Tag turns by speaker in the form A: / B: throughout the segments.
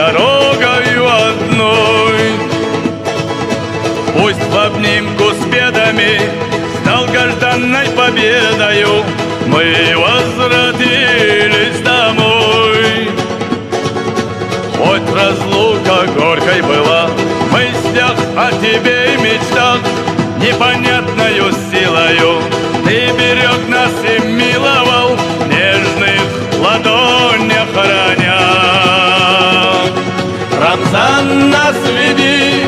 A: дорогою одной. Пусть в обнимку с бедами, с долгожданной победою мы возвратились домой. Хоть разлука горькой была, в мыслях о тебе и мечтах, непонятною силою ты берег нас и миловал, в нежных ладонях храня. Рамзан, нас веди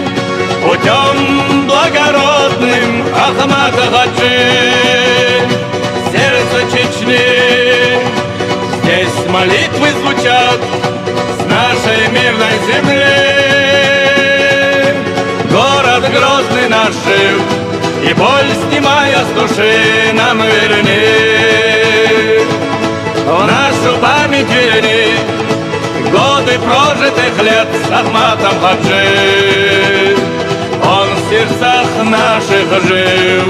A: путем благородным, Ахмат Хаджи, сердце Чечни. Здесь молитвы звучат с нашей мирной земли. Город Грозный наш жив, и боль, снимая с души, нам верни. В нашу память верни годы прожитых лет с Ахматом Хаджи. Он в сердцах наших жил.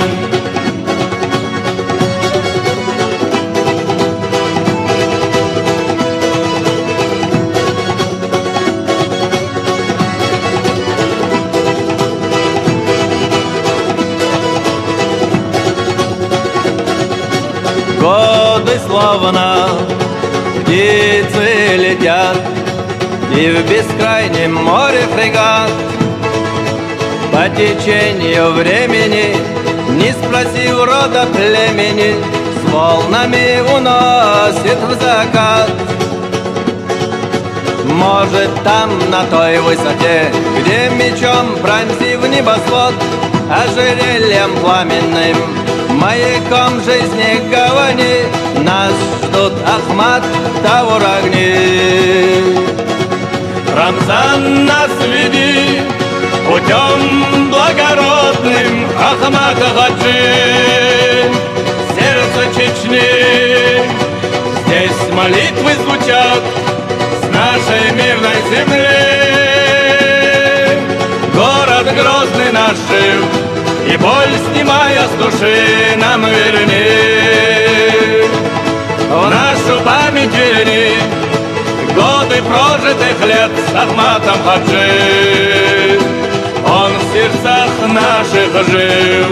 B: Годы словно птицы летят, и в бескрайнем море фрегат по течению времени, не спросив рода племени, с волнами уносит в закат. Может, там, на той высоте, где мечом пронзив небосвод, ожерельем пламенным, маяком жизни гавани, нас ждут Ахмат Таур огни.
A: Рамзан, нас веди путем благородным, Ахмат Хаджи, сердце Чечни. Здесь молитвы звучат с нашей мирной земли. Город Грозный наш жив, и боль, снимая с души, нам верни. В нашу память верни годы прожитых лет с Ахматом Хаджи. Он в сердцах наших жил.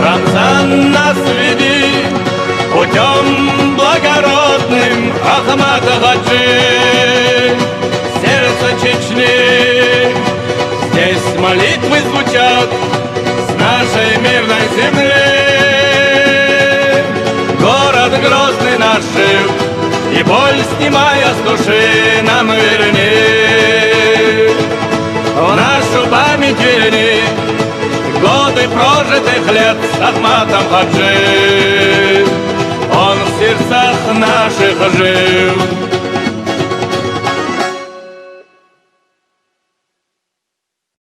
A: Рамзан, нас веди путем благородным, Ахмат Хаджи, сердце Чечни. Здесь молитвы звучат с нашей мирной земли. Город Грозный наш жив, и боль, снимая с души, нам верни. В нашу память верни годы прожитых лет с Ахматом Хаджи. Он в сердцах наших жил.